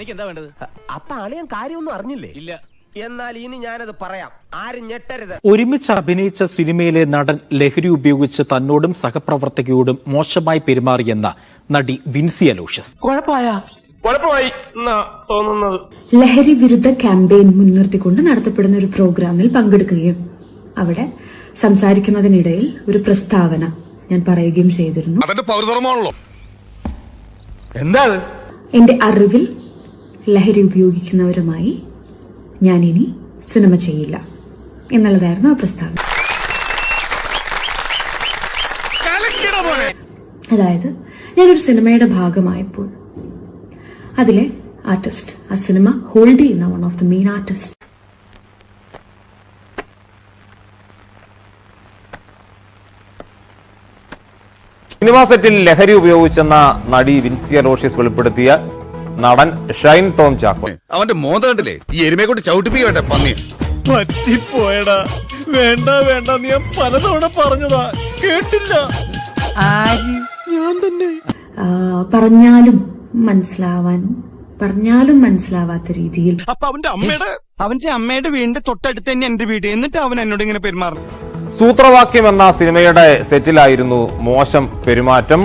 തനിക്ക് എന്താ വേണ്ടത്? അപ്പൊ അളിയൻ കാര്യമൊന്നും അറിഞ്ഞില്ലേ? ഇല്ല. എന്നാൽ ഇനി ഞാനത് പറയാം, ആരും ഞെട്ടരുത്. ഒരുമിച്ച് അഭിനയിച്ച സിനിമയിലെ നടൻ ലഹരി ഉപയോഗിച്ച് തന്നോടും സഹപ്രവർത്തകയോടും മോശമായി പെരുമാറിയെന്ന നടി വിൻസി അലോഷ്യസ്. കുഴപ്പമായി തോന്നുന്നത്. ലഹരി വിരുദ്ധ ക്യാമ്പയിൻ മുൻനിർത്തിക്കൊണ്ട് നടത്തപ്പെടുന്ന ഒരു പ്രോഗ്രാമിൽ പങ്കെടുക്കുകയും അവിടെ സംസാരിക്കുന്നതിനിടയിൽ ഒരു പ്രസ്താവന ഞാൻ പറയുകയും ചെയ്തിരുന്നു. എന്താ എന്റെ അറിവിൽ ലഹരി ഉപയോഗിക്കുന്നവരുമായി ഞാൻ ഇനി സിനിമ ചെയ്യില്ല എന്നുള്ളതായിരുന്നു ആ പ്രസ്താവന. അതായത് ഞാനൊരു സിനിമയുടെ ഭാഗമായപ്പോൾ അതിലെ ആർട്ടിസ്റ്റ്, ആ സിനിമ ഹോൾഡ് ചെയ്യുന്ന one of the main artist, സിനിമാ സെറ്റിൽ ലഹരി ഉപയോഗിച്ചെന്ന നടി വിൻസി അലോഷ്യസ് വെളിപ്പെടുത്തിയ നടൻ ഷൈൻ ടോം ചാക്കോ. അവന്റെ മോതണ്ടല്ലേ ഈ എരുമയെ കൊണ്ട് ചവിട്ടിപ്പിക്കട്ടെ പന്നി. പറ്റിപ്പോയടാ. വേണ്ട വേണ്ട, നീ പലതവണ പറഞ്ഞതാ, കേട്ടില്ല. ഞാൻ തന്നെ പറഞ്ഞാലും മനസ്സിലാവാത്ത രീതിയിൽ. അപ്പൊ അവന്റെ അമ്മയുടെ വീടിന്റെ തൊട്ടടുത്ത് തന്നെ എന്റെ വീട്. എന്നിട്ട് അവൻ എന്നോട് ഇങ്ങനെ പെരുമാറും. സൂത്രവാക്യം എന്ന സിനിമയുടെ സെറ്റിലായിരുന്നു മോശം പെരുമാറ്റം.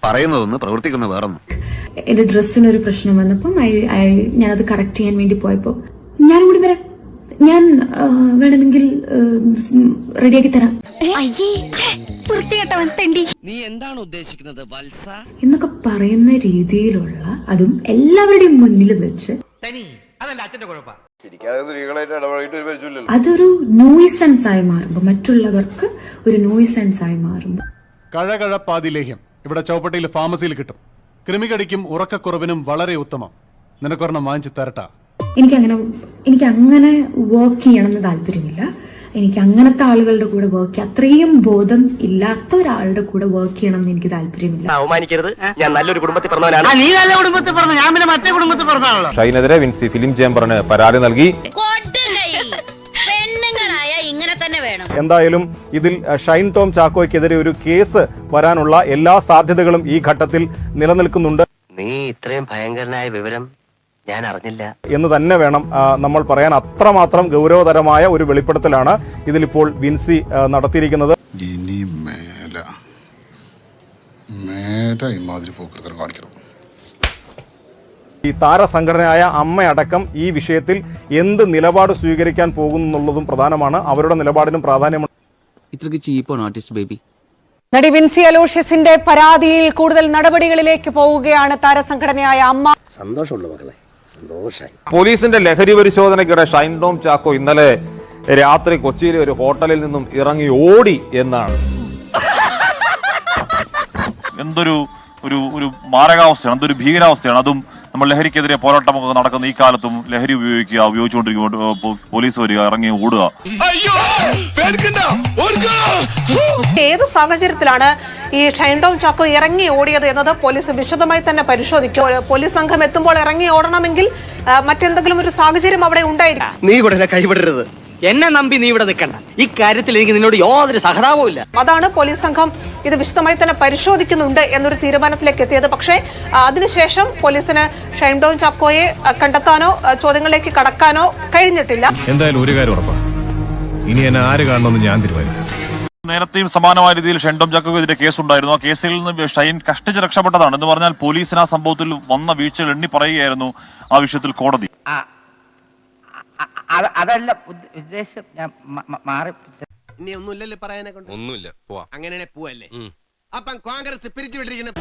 പറയുന്നതൊന്ന് പ്രവർത്തിക്കുന്ന വേറൊന്നും. എന്റെ ഡ്രസ്സിനൊരു പ്രശ്നം വന്നപ്പം ഞാനത് കറക്റ്റ് ചെയ്യാൻ വേണ്ടി പോയപ്പോ ഞാനും കൂടി വരാം, ഞാൻ വേണമെങ്കിൽ റെഡിയാക്കി തരാം നീ എന്താണ് ഉദ്ദേശിക്കുന്നത് വത്സ എന്നൊക്കെ പറയുന്ന രീതിയിലുള്ള, അതും എല്ലാവരുടെയും മുന്നിൽ വെച്ച് അതൊരു നോയിസൻസ് ആയി മാറുമ്പോ, മറ്റുള്ളവർക്ക് ഒരു നോയിസൻസ് ആയി മാറുമ്പോ. കഴകഴപ്പാതി ലേഹ്യം ഇവിടെ ചൗപ്പട്ടിയിൽ ഫാർമസിയിൽ കിട്ടും. കൃമികടിക്കും ഉറക്കക്കുറവിനും വളരെ ഉത്തമം. നിനക്കൊരെണ്ണം വാങ്ങിച്ചു തരട്ടാ. എനിക്ക് അങ്ങനെ വർക്ക് ചെയ്യണമെന്ന് താല്പര്യമില്ല. എനിക്ക് അങ്ങനത്തെ ആളുകളുടെ കൂടെ വർക്ക്, അത്രയും ബോധം ഇല്ലാത്ത ഒരാളുടെ കൂടെ വർക്ക് ചെയ്യണം എന്ന് എനിക്ക് താല്പര്യമില്ല. അവമാനിക്കരുത്, ഞാൻ നല്ലൊരു കുടുംബത്തിൽ പറഞ്ഞവനാണ്. നീ നല്ല കുടുംബത്തിൽ പറഞ്ഞു, ഞാൻ പിന്നെ മറ്റേ കുടുംബത്തിൽ പറഞ്ഞാണല്ലോ. ഷൈനെതിരെ വിൻസി ഫിലിം ചേംബറിന് പരാതി നൽകി. എന്തായാലും ഇതിൽ ഷൈൻ ടോം ചാക്കോയ്ക്കെതിരെ ഒരു കേസ് വരാനുള്ള എല്ലാ സാധ്യതകളും ഈ ഘട്ടത്തിൽ നിലനിൽക്കുന്നുണ്ട്. നീ ഇത്രയും ഭയങ്കരനായ വിവരം ഞാൻ അറിഞ്ഞില്ല എന്ന് തന്നെ വേണം നമ്മൾ പറയാൻ. അത്രമാത്രം ഗൗരവതരമായ ഒരു വെളിപ്പെടുത്തലാണ് ഇതിലിപ്പോൾ വിൻസി നടത്തിയിരിക്കുന്നത്. ഇനി മേല ഇമാതിരി പോക്കൃതം കാണിക്കണം. ഈ താരസംഘടനയായ അമ്മയടക്കം ഈ വിഷയത്തിൽ എന്ത് നിലപാട് സ്വീകരിക്കാൻ പോകുന്നു എന്നുള്ളതും പ്രധാനമാണ്. അവരുടെ നിലപാടിനും പ്രാധാന്യമുണ്ട്. ഇത്രക്ക് ചീപ്പാണ് ആർട്ടിസ്റ്റ് ബേബി. നടി വിൻസി അലോഷ്യസിന്റെ പരാതിയിൽ കൂടുതൽ നടപടികളിലേക്ക് പോവുകയാണ് താരസംഘടനയായ അമ്മ. സന്തോഷമുള്ള മകളെ, സന്തോഷായി. പോലീസിന്റെ ലഹരി പരിശോധനയ്ക്കിടെ ഷൈൻ ടോം ചാക്കോ ഇന്നലെ രാത്രി കൊച്ചിയിലെ ഒരു ഹോട്ടലിൽ നിന്നും ഇറങ്ങി ഓടി എന്നാണ്. എന്തൊരു ഒരു മാരകാവസ്ഥയാണ്, എന്തൊരു ഭീകരാവസ്ഥയാണ്. അതും നമ്മൾ ലഹരിക്കെതിരെ പോരാട്ടമൊക്കെ നടക്കുന്ന ഈ കാലത്തും ലഹരി ഉപയോഗിച്ചുകൊണ്ടിരിക്കുമ്പോൾ പോലീസ് വരിക, ഇറങ്ങി ഓടുക. ഏത് സാഹചര്യത്തിലാണ് ഈ ഷൈൻ ടോം ചാക്കോ ഇറങ്ങി ഓടിയത് എന്നത് പോലീസ് വിശദമായി തന്നെ പരിശോധിക്കും. പോലീസ് സംഘം എത്തുമ്പോൾ ഇറങ്ങി ഓടണമെങ്കിൽ മറ്റെന്തെങ്കിലും ഒരു സാഹചര്യം അവിടെ ഉണ്ടായിരിക്കും. നീ ഇവിടെ കൈവിടരുത്. എന്നെ നമ്പി നീ ഇവിടെ നിൽക്കണ്ട. ഈ കാര്യത്തിൽ എനിക്ക് നിന്നോട് യാതൊരു സഹതാപവും ഇല്ല. അതാണ് പോലീസ് സംഘം ഇത് വിശദമായി തന്നെ പരിശോധിക്കുന്നുണ്ട് എന്നൊരു തീരുമാനത്തിലേക്ക് എത്തിയത്. പക്ഷേ അതിനുശേഷം പോലീസിന് ഷൈൻ ടോം ചാക്കോയെ കണ്ടെത്താനോ ചോദ്യങ്ങളിലേക്ക് കടക്കാനോ കഴിഞ്ഞിട്ടില്ല. എന്തായാലും ഒരു കാര്യം ഉറപ്പാണ്, ഇനി എന്നെ ആര് കാണണമെന്ന് ഞാൻ തീരുമാനിക്കും. നേരത്തെയും സമാനമായ രീതിയിൽ ഷൈൻ ടോം ചാക്കോക്കെതിരെ കേസുണ്ടായിരുന്നു. ആ കേസിൽ നിന്ന് ഷൈൻ കഷ്ടിച്ച് രക്ഷപ്പെട്ടതാണ്. എന്ന് പറഞ്ഞാൽ പോലീസിന് ആ സംഭവത്തിൽ വന്ന വീഴ്ചകൾ എണ്ണി പറയുകയായിരുന്നു ആ വിഷയത്തിൽ കോടതി. അതല്ല ഉദ്ദേശം, ഞാൻ മാറി. ഇനി ഒന്നുമില്ലല്ലേ പറയാനെ കൊണ്ട്? ഒന്നുമില്ല, പോവാ. അങ്ങനെ പോവല്ലേ? അപ്പം കോൺഗ്രസ് പിരിച്ചുവിട്ടിരിക്കുന്നു.